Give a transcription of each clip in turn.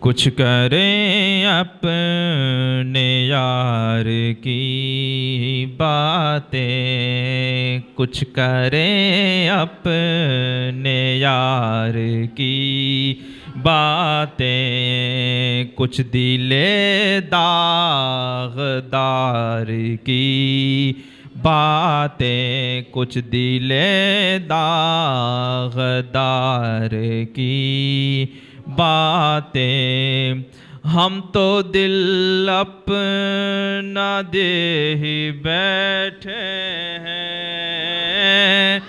कुछ करें अपने यार की बातें, कुछ करें अपने यार की बातें, कुछ दिले दागदार की बातें, कुछ दिले दागदार की बातें। हम तो दिल अपना दे ही बैठे हैं।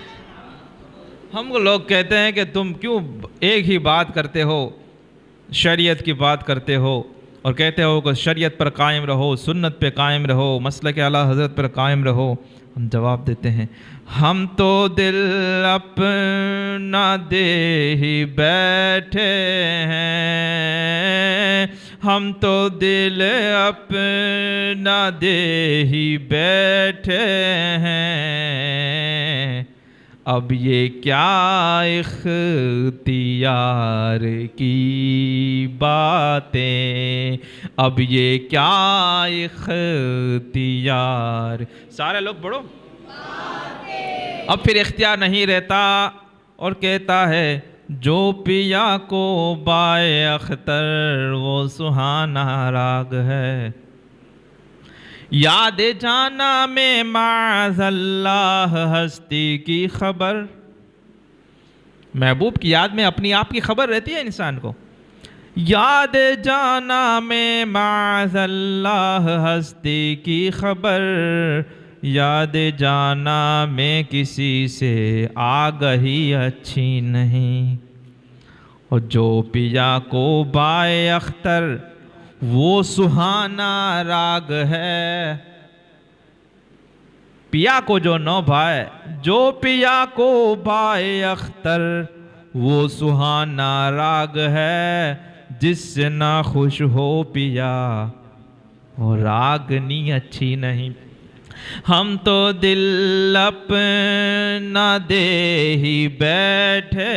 हमको लोग कहते हैं कि तुम क्यों एक ही बात करते हो, शरीयत की बात करते हो और कहते हो कि शरीयत पर कायम रहो, सुन्नत पे कायम रहो, मसलक आला हज़रत पर कायम रहो। हम जवाब देते हैं, हम तो दिल अपना दे ही बैठे हैं, हम तो दिल अपना दे ही बैठे हैं। अब ये क्या इख्तियार की बातें, अब ये क्या इख्तियार। सारे लोग पढ़ो। अब फिर इख्तियार नहीं रहता और कहता है, जो पिया को बाए अख्तर वो सुहाना राग है। याद जाना में माज़ल्लाह हस्ती की खबर। महबूब की याद में अपनी आप की खबर रहती है इंसान को। याद जाना में माज़ल्लाह हस्ती की खबर, याद जाना में किसी से आगही अच्छी नहीं। और जो पिया को बाए अख्तर वो सुहाना राग है। पिया को जो न भाए, जो पिया को बाए अख्तर वो सुहाना राग है। जिससे ना खुश हो पिया वो रागनी अच्छी नहीं। हम तो दिल अपना दे ही बैठे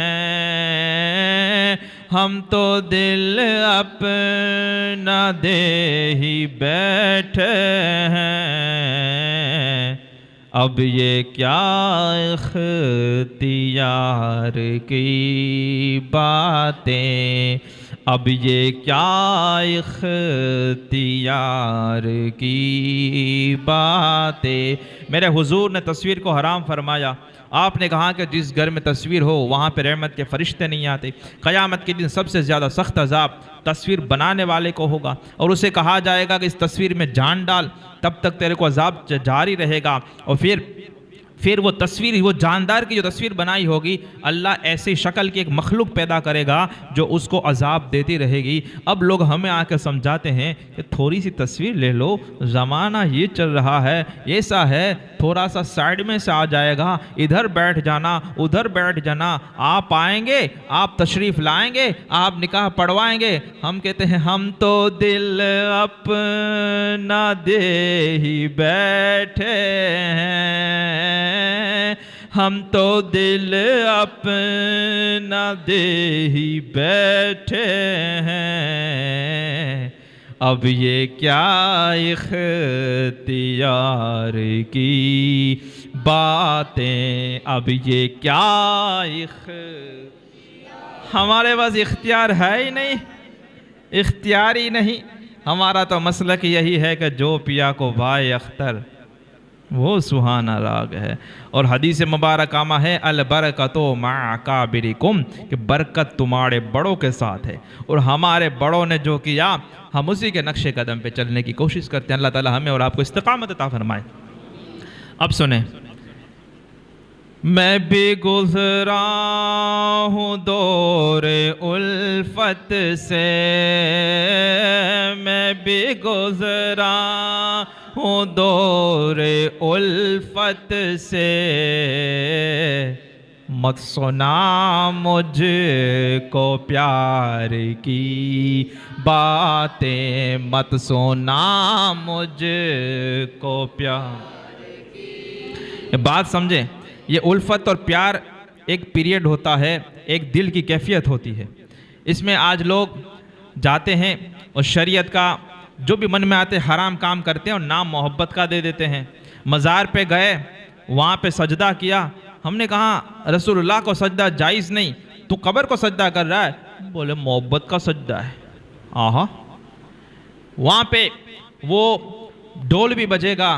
हैं, हम तो दिल अपना दे ही बैठे हैं। अब ये क्या इख्तियार की बातें, अब ये क्या इख्तियार की बातें। मेरे हुजूर ने तस्वीर को हराम फरमाया। आपने कहा कि जिस घर में तस्वीर हो वहाँ पे रहमत के फरिश्ते नहीं आते। क़यामत के दिन सबसे ज़्यादा सख्त अजाब तस्वीर बनाने वाले को होगा और उसे कहा जाएगा कि इस तस्वीर में जान डाल, तब तक तेरे को अजाब जारी रहेगा। और फिर वो तस्वीर, वो जानदार की जो तस्वीर बनाई होगी, अल्लाह ऐसी शक्ल की एक मखलूक पैदा करेगा जो उसको अजाब देती रहेगी। अब लोग हमें आकर समझाते हैं कि थोड़ी सी तस्वीर ले लो, ज़माना ये चल रहा है, ऐसा है, थोड़ा सा साइड में से आ जाएगा, इधर बैठ जाना, उधर बैठ जाना, आप आएंगे, आप तशरीफ़ लाएंगे, आप निकाह पढ़वाएंगे। हम कहते हैं, हम तो दिल अपना दे ही बैठे हैं, हम तो दिल अपना दे ही बैठे हैं। अब ये क्या इख्तियार की बातें, अब ये क्या हमारे पास इख्तियार है ही नहीं, इख्तियार ही नहीं। हमारा तो मसलक यही है कि जो पिया को बाए अख्तर वो सुहाना राग है। और हदीस मुबारक आमा है, अल बरकतो मा काबिरिकुम, कि बरकत तुम्हारे बड़ों के साथ है। और हमारे बड़ों ने जो किया हम उसी के नक्शे कदम पे चलने की कोशिश करते हैं। अल्लाह ताला हमें और आपको इस्तिकामत अता फरमाए। अब सुने, मैं भी गुज़रा हूँ दौरे उल्फत से, मैं भी गुज़रा हूँ दौरे उल्फत से। मत सुना मुझको प्यार की बातें, मत सुना मुझको प्यार की। बात समझे, ये उल्फत और प्यार एक पीरियड होता है, एक दिल की कैफियत होती है। इसमें आज लोग जाते हैं और शरीयत का जो भी मन में आते हराम काम करते हैं और नाम मोहब्बत का दे देते हैं। मज़ार पे गए, वहाँ पे सजदा किया, हमने कहा रसूलुल्लाह को सजदा जायज़ नहीं, तू कब्र को सजदा कर रहा है। बोले मोहब्बत का सजदा है। आहा, वहाँ पे वो ढोल भी बजेगा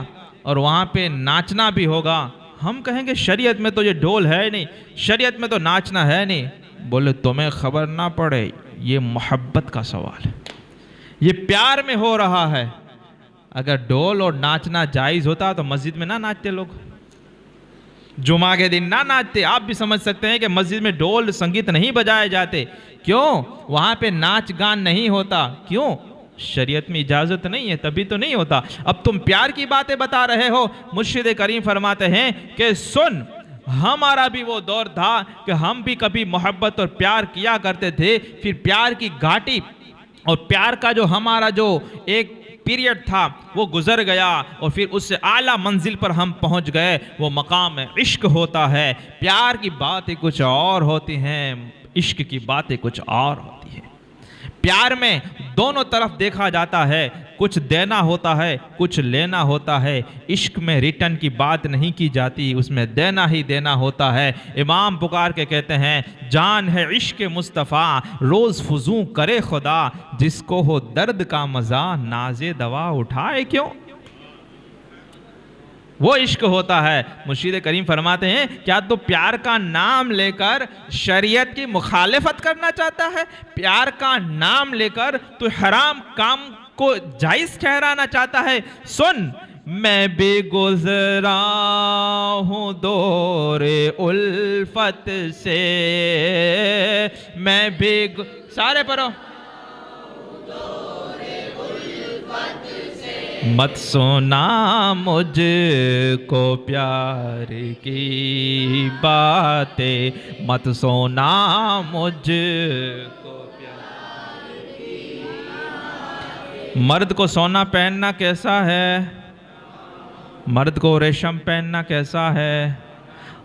और वहाँ पे नाचना भी होगा। हम कहेंगे शरीयत में तो ये ढोल है नहीं, शरीयत में तो नाचना है नहीं। बोले तुम्हें खबर ना पड़े, ये मोहब्बत का सवाल है, ये प्यार में हो रहा है। अगर ढोल और नाचना जायज़ होता तो मस्जिद में ना नाचते लोग, जुमा के दिन ना नाचते। आप भी समझ सकते हैं कि मस्जिद में ढोल संगीत नहीं बजाए जाते। क्यों? वहाँ पे नाच गान नहीं होता। क्यों? शरीयत में इजाज़त नहीं है, तभी तो नहीं होता। अब तुम प्यार की बातें बता रहे हो। मुर्शिद करीम फरमाते हैं कि सुन, हमारा भी वो दौर था कि हम भी कभी मोहब्बत और प्यार किया करते थे, फिर प्यार की घाटी और प्यार का जो हमारा जो एक पीरियड था वो गुजर गया और फिर उससे आला मंजिल पर हम पहुंच गए। वो मकाम इश्क होता है। प्यार की बातें कुछ और होती हैं, इश्क की बातें कुछ और होती हैं। प्यार में दोनों तरफ देखा जाता है, कुछ देना होता है, कुछ लेना होता है। इश्क में रिटर्न की बात नहीं की जाती, उसमें देना ही देना होता है। इमाम पुकार के कहते हैं, जान है इश्क मुस्तफ़ा रोज़ फुजू करे खुदा, जिसको हो दर्द का मज़ा नाज़े दवा उठाए क्यों। वो इश्क होता है। मुर्शिद करीम फरमाते हैं, क्या तो प्यार का नाम लेकर शरीयत की मुखालिफत करना चाहता है? प्यार का नाम लेकर तो हराम काम को जायज़ ठहराना चाहता है? सुन, मैं भी गुज़रा हूँ दौरे उल्फत से, मैं भी सारे पढ़ो। मत सुना मुझको प्यार की बातें, मत सुना मुझको प्यार की बातें। मर्द को सोना पहनना कैसा है? मर्द को रेशम पहनना कैसा है?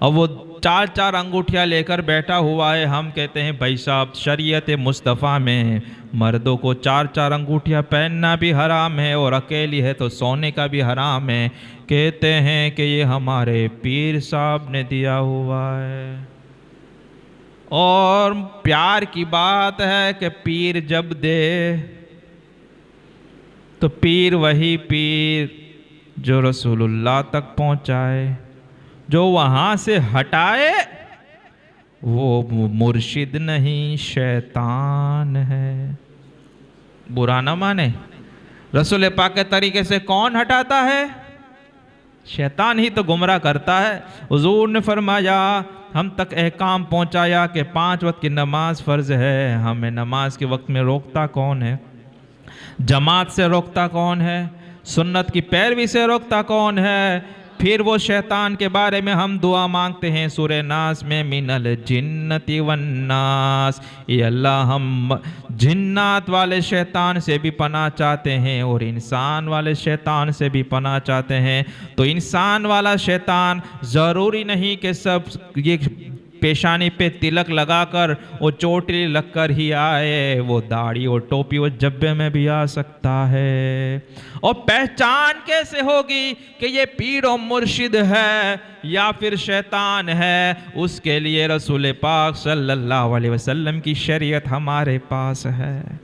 अब वो चार चार अंगूठियाँ लेकर बैठा हुआ है। हम कहते हैं भाई साहब, शरीयत मुस्तफ़ा में मर्दों को चार चार अंगूठियाँ पहनना भी हराम है और अकेली है तो सोने का भी हराम है। कहते हैं कि ये हमारे पीर साहब ने दिया हुआ है। और प्यार की बात है कि पीर जब दे तो पीर वही पीर जो रसूलुल्लाह तक पहुँचाए, जो वहाँ से हटाए वो मुर्शिद नहीं शैतान है। बुरा ना माने, रसूल पाक के तरीके से कौन हटाता है? शैतान ही तो गुमराह करता है। हुजूर ने फरमाया, हम तक अहकाम पहुँचाया कि 5 वक्त की नमाज फ़र्ज़ है। हमें नमाज के वक्त में रोकता कौन है? जमात से रोकता कौन है? सुन्नत की पैरवी से रोकता कौन है? फिर वो शैतान के बारे में हम दुआ मांगते हैं सूरह नास में, मिनल जिन्नति वन्नास। ये अल्लाह, हम जिन्नात वाले शैतान से भी पनाह चाहते हैं और इंसान वाले शैतान से भी पनाह चाहते हैं। तो इंसान वाला शैतान ज़रूरी नहीं कि सब ये पेशानी पे तिलक लगाकर वो चोटी लगकर ही आए, वो दाढ़ी और टोपी और जब्बे में भी आ सकता है। और पहचान कैसे होगी कि ये पीर और मुर्शिद है या फिर शैतान है? उसके लिए रसूल पाक सल्लल्लाहु अलैहि वसल्लम की शरीयत हमारे पास है।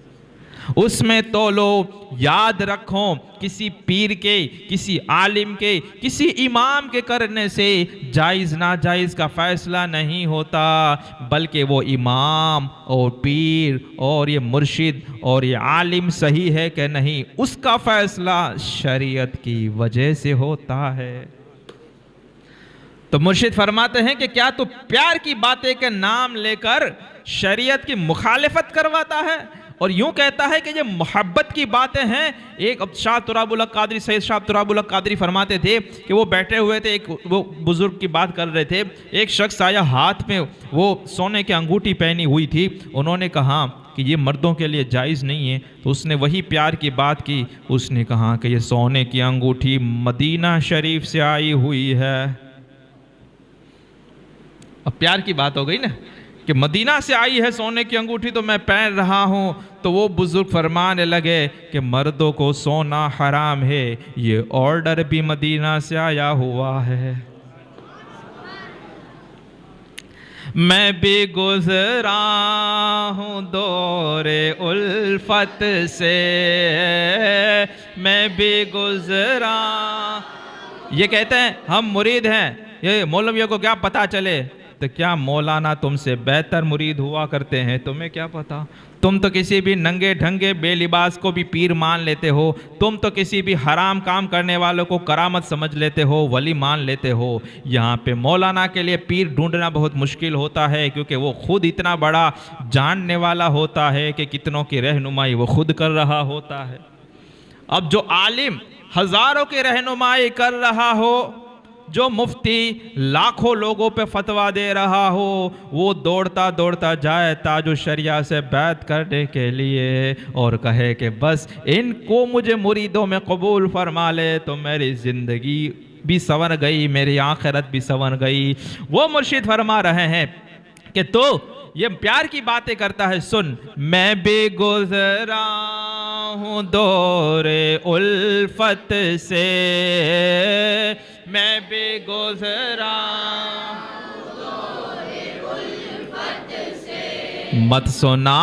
उसमें तो लो, याद रखो, किसी पीर के, किसी आलिम के, किसी इमाम के करने से जायज़ नाजायज़ का फ़ैसला नहीं होता, बल्कि वो इमाम और पीर और ये मुर्शिद और ये आलिम सही है कि नहीं, उसका फ़ैसला शरीयत की वजह से होता है। तो मुर्शिद फरमाते हैं कि क्या तो प्यार की बातें के नाम लेकर शरीयत की मुखालिफत करवाता है और यूं कहता है कि ये मोहब्बत की बातें हैं। एक शाह तुराबुल हक कादरी, सैयद शाह तुराबुल हक कादरी फरमाते थे कि वो बैठे हुए थे, एक वो बुज़ुर्ग की बात कर रहे थे। एक शख्स आया, हाथ में वो सोने की अंगूठी पहनी हुई थी। उन्होंने कहा कि ये मर्दों के लिए जायज़ नहीं है। तो उसने वही प्यार की बात की। उसने कहा कि ये सोने की अंगूठी मदीना शरीफ से आई हुई है। अब प्यार की बात हो गई ना कि मदीना से आई है सोने की अंगूठी तो मैं पहन रहा हूँ। तो वो बुजुर्ग फरमाने लगे कि मर्दों को सोना हराम है, ये ऑर्डर भी मदीना से आया हुआ है। मैं भी गुजरा हूँ दौरे उल्फत से, मैं भी गुजरा। ये कहते हैं हम मुरीद हैं, ये मौलवियों को क्या पता चले। तो क्या मौलाना तुमसे बेहतर मुरीद हुआ करते हैं, तुम्हें क्या पता। तुम तो किसी भी नंगे ढंगे बेलिबास को भी पीर मान लेते हो, तुम तो किसी भी हराम काम करने वालों को करामत समझ लेते हो, वली मान लेते हो। यहाँ पे मौलाना के लिए पीर ढूंढना बहुत मुश्किल होता है, क्योंकि वो खुद इतना बड़ा जानने वाला होता है कि कितनों की रहनुमाई वो खुद कर रहा होता है। अब जो आलिम हजारों की रहनुमाई कर रहा हो, जो मुफ्ती लाखों लोगों पे फतवा दे रहा हो, वो दौड़ता दौड़ता जाए ताजु शरिया से बैत करने के लिए और कहे कि बस इनको मुझे मुरीदों में कबूल फरमा ले तो मेरी ज़िंदगी भी संवर गई, मेरी आखिरत भी संवर गई। वो मुर्शिद फरमा रहे हैं कि तो ये प्यार की बातें करता है, सुन मैं भी गुजरा हूँ दौरे उल्फत से, मैं भी गुजरा दौरे उल्फत से। मत सुना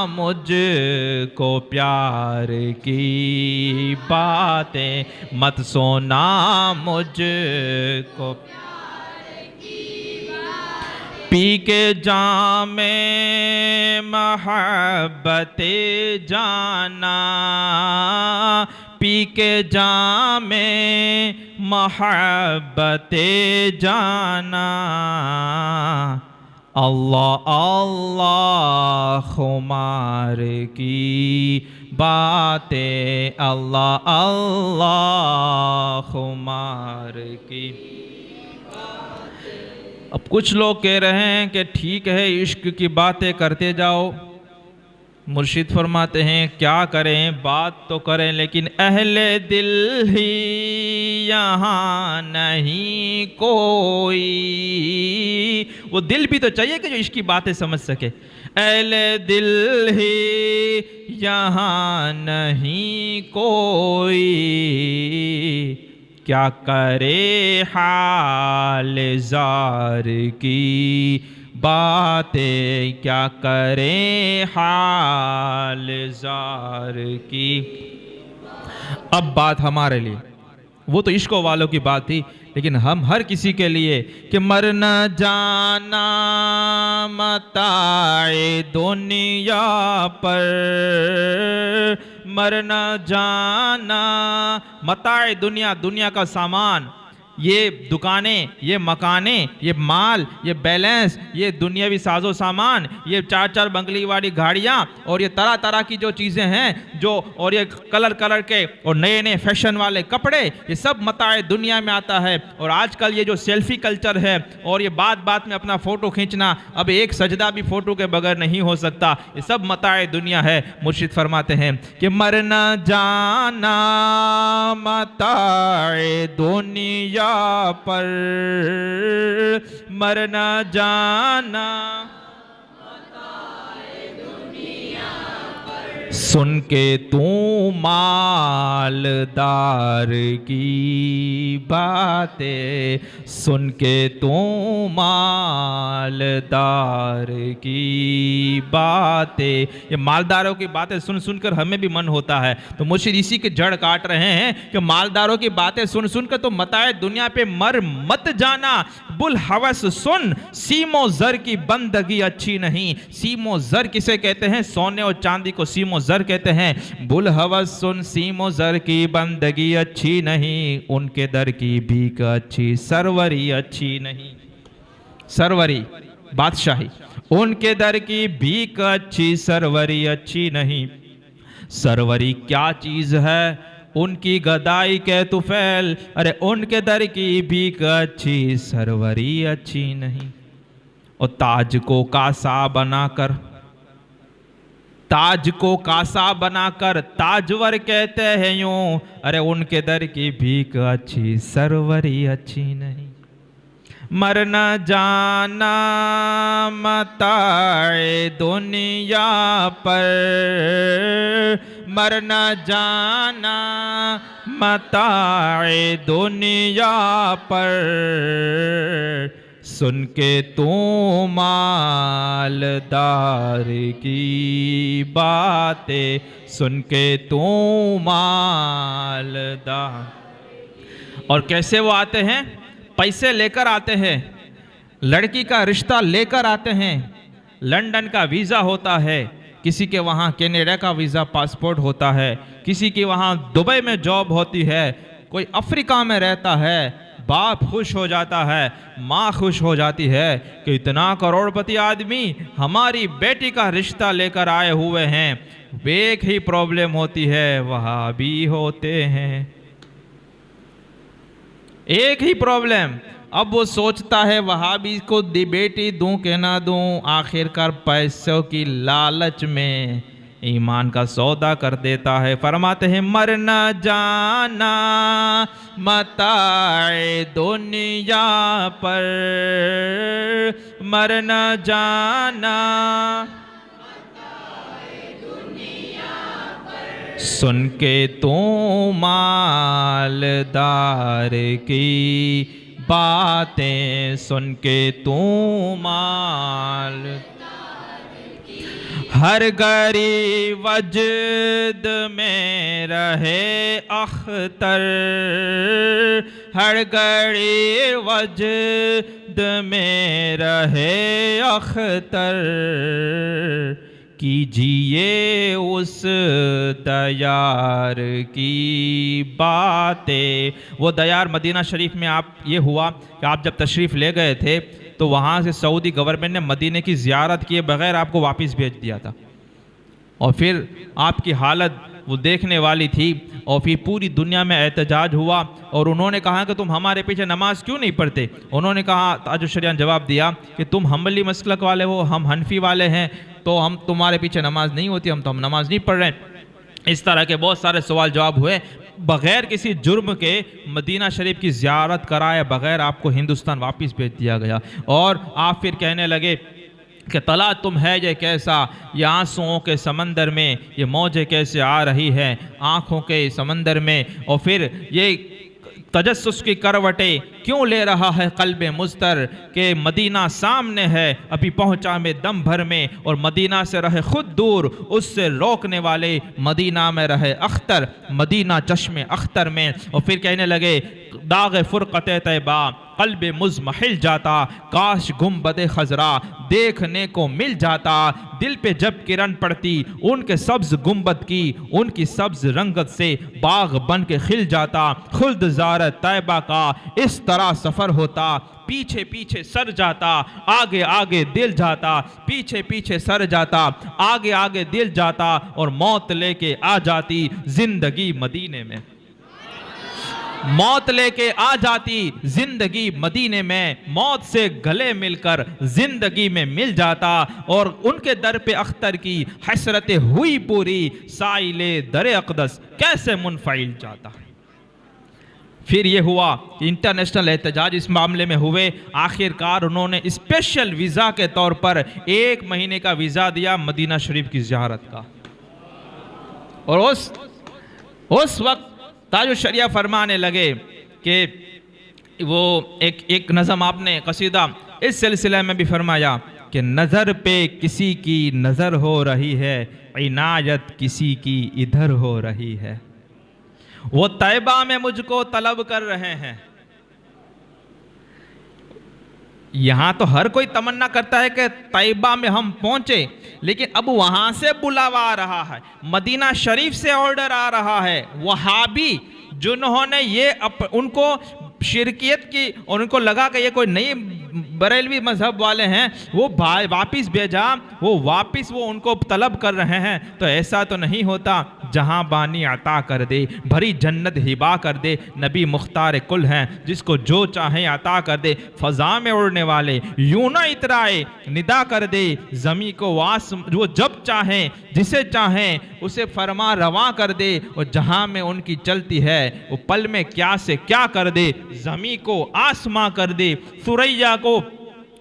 मुझको प्यार की बातें, मत सुना मुझको पी के जामे महब्बते जाना, पी के जामे महब्बते जाना। अल्लाह अल्लाह खुमार की बातें, अल्लाह अल्लाह खुमार की। अब कुछ लोग कह रहे हैं कि ठीक है इश्क की बातें करते जाओ। मुर्शिद फरमाते हैं क्या करें, बात तो करें लेकिन अहले दिल ही यहाँ नहीं कोई। वो दिल भी तो चाहिए कि जो इश्क की बातें समझ सके। अहले दिल ही यहाँ नहीं कोई, क्या करे हाल जार की बातें, क्या करे हाल जार की। अब बात हमारे लिए, वो तो इश्क वालों की बात थी, लेकिन हम हर किसी के लिए कि मर न जाना मताए दुनिया पर, मर न जाना मताए दुनिया, दुनिया का सामान, ये दुकानें, ये मकानें, ये माल, ये बैलेंस, ये दुनियावी साजो सामान, ये चार चार बंगली वाली गाड़ियाँ और ये तरह तरह की जो चीज़ें हैं जो, और ये कलर कलर के और नए नए फैशन वाले कपड़े, ये सब मताए दुनिया में आता है। और आजकल ये जो सेल्फी कल्चर है और ये बात बात में अपना फ़ोटो खींचना, अब एक सजदा भी फ़ोटो के बगैर नहीं हो सकता, ये सब मताए दुनिया है। मुर्शिद फरमाते हैं कि मर न जाना मताए दुनिया पर, मर न जाना सुन के तू मालदार की बातें, सुन के तू मालदार की बातें। ये मालदारों की बातें सुन सुनकर हमें भी मन होता है, तो मुर्शिद इसी के जड़ काट रहे हैं कि मालदारों की बातें सुन सुनकर तो मताए दुनिया पे मर मत जाना। बुल हवस सुन, सीमो जर की बंदगी अच्छी नहीं। सीमो जर किसे कहते हैं? सोने और चांदी को सीमो जर कहते हैं। बुल हवस सुन, सीमो जर की बंदगी अच्छी नहीं, उनके दर की भीख अच्छी, सरवरी अच्छी नहीं। सरवरी बादशाही, उनके दर की भीख अच्छी, सरवरी अच्छी नहीं। सरवरी क्या चीज है? उनकी गदाई के तुफैल, अरे उनके दर की भीख अच्छी, सरवरी अच्छी नहीं। और ताज को कासा बनाकर, ताज को कासा बनाकर ताजवर कहते हैं यूं, अरे उनके दर की भीख अच्छी, सरवरी अच्छी नहीं। मरना जाना मताए दुनिया पर, मरना जाना मताए दुनिया पर, सुन के तू मालदार की बातें, सुन के तू मालदार। और कैसे वो आते हैं? पैसे लेकर आते हैं, लड़की का रिश्ता लेकर आते हैं, लंदन का वीज़ा होता है, किसी के वहाँ कनाडा का वीज़ा पासपोर्ट होता है, किसी की वहाँ दुबई में जॉब होती है, कोई अफ्रीका में रहता है। बाप खुश हो जाता है, माँ खुश हो जाती है कि इतना करोड़पति आदमी हमारी बेटी का रिश्ता लेकर आए हुए हैं। एक ही प्रॉब्लम होती है, वहाबी होते हैं। एक ही प्रॉब्लम। अब वो सोचता है वहाबी को बेटी दूं कि ना दूं, आखिरकार पैसों की लालच में ईमान का सौदा कर देता है। फरमाते हैं मरना जाना मताए दुनिया पर, मरना जाना सुन के तू मालदार की बातें, सुन के तू माल। हर गरीब वजद में रहे अख्तर, हर गरीब वजद में रहे अख्तर, कीजिए उस दयार की बातें। वो दयार मदीना शरीफ में आप ये हुआ कि आप जब तशरीफ़ ले गए थे तो वहाँ से सऊदी गवर्नमेंट ने मदीने की ज़ियारत किए बग़ैर आपको वापस भेज दिया था, और फिर आपकी हालत वो देखने वाली थी, और फिर पूरी दुनिया में एहतजाज हुआ और उन्होंने कहा कि तुम हमारे पीछे नमाज क्यों नहीं पढ़ते। उन्होंने कहा, ताजुश शरिया ने जवाब दिया कि तुम हम्बली मसलक वाले हो, हम हनफी वाले हैं, तो हम तुम्हारे पीछे नमाज नहीं होती, हम नमाज नहीं पढ़ रहे। इस तरह के बहुत सारे सवाल जवाब हुए। बग़ैर किसी जुर्म के मदीना शरीफ की ज़ियारत कराए बग़ैर आपको हिंदुस्तान वापस भेज दिया गया, और आप फिर कहने लगे कि तला तुम है ये कैसा, ये आंसुओं के समंदर में ये मौजें कैसे आ रही है आँखों के समंदर में, और फिर ये तजस्सुस की करवटें क्यों ले रहा है क़ल्बे मुज़तर, के मदीना सामने है अभी पहुँचा में दम भर में, और मदीना से रहे खुद दूर उससे रोकने वाले, मदीना में रहे अख्तर, मदीना चश्मे अख्तर में। और फिर कहने लगे दाग़ फ़ुरक़त तैबा क़ल्बे मुज़महिल जाता, काश गुंबद खज़रा देखने को मिल जाता, दिल पे जब किरण पड़ती उनके सब्ज़ गुंबद की, उनकी सब्ज़ रंगत से बाग बन के खिल जाता, खुल्द ज़ार तैबा का इस तरह सफ़र होता, पीछे पीछे सर जाता, आगे आगे दिल जाता, पीछे पीछे सर जाता, आगे आगे दिल जाता, और मौत लेके आ जाती जिंदगी मदीने में, मौत लेके आ जाती जिंदगी मदीने में, मौत से गले मिलकर जिंदगी में मिल जाता, और उनके दर पे अख्तर की हसरत हुई पूरी, साइले दर अक़दस कैसे मुनफ़इल जाता। फिर ये हुआ इंटरनेशनल एहतजाज इस मामले में हुए। आखिरकार उन्होंने स्पेशल वीज़ा के तौर पर 1 महीने का वीज़ा दिया मदीना शरीफ की ज़ियारत का, और उस वक्त ताजुश शरिया फरमाने लगे कि वो एक नज़म आपने कसीदा इस सिलसिले में भी फरमाया कि नज़र पे किसी की नज़र हो रही है, इनायत किसी की इधर हो रही है, वो तैबा में मुझको तलब कर रहे हैं। यहाँ तो हर कोई तमन्ना करता है कि तैबा में हम पहुँचे, लेकिन अब वहाँ से बुलावा आ रहा है, मदीना शरीफ से ऑर्डर आ रहा है। वहाबी जिन्होंने ये उनको शिरकियत की और उनको लगा कि ये कोई नई बरेलवी मजहब वाले हैं, वो वापिस भेजा, वो वापिस वो उनको तलब कर रहे हैं। तो ऐसा तो नहीं होता, जहां बानी अता कर दे, भरी जन्नत हिबा कर दे। नबी मुख्तार कुल हैं, जिसको जो चाहे अता कर दे। फ़ज़ा में उड़ने वाले यूं ना इतराए, निदा कर दे। ज़मी को वो जब चाहें जिसे चाहें उसे फरमा रवा कर दे। और जहां में उनकी चलती है वो पल में क्या से क्या कर दे। ज़मी को आसमां कर दे, सुरैया को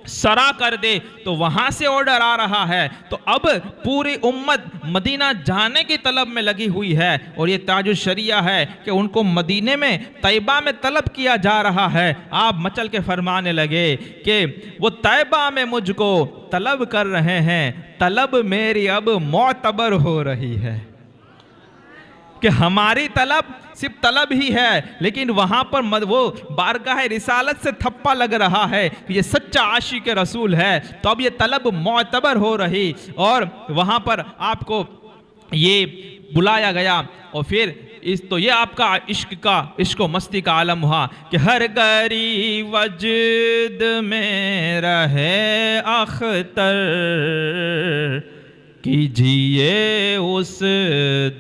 सरा कर दे। तो वहां से ऑर्डर आ रहा है। तो अब पूरी उम्मत मदीना जाने की तलब में लगी हुई है। और ये ताजुश शरिया है कि उनको मदीने में, तैयबा में तलब किया जा रहा है। आप मचल के फरमाने लगे कि वो तैयबा में मुझको तलब कर रहे हैं, तलब मेरी अब मोतबर हो रही है। कि हमारी तलब सिर्फ तलब ही है, लेकिन वहां पर वो बारगाह रिसालत से थप्पा लग रहा है कि ये सच्चा आशिक रसूल है। तो अब ये तलब मोतबर हो रही और वहां पर आपको ये बुलाया गया। और फिर तो ये आपका इश्क व मस्ती का आलम हुआ कि हर गरी वजद में रहे अख्तर, कीजिए उस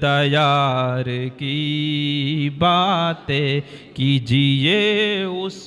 दयार की बातें, कीजिए उस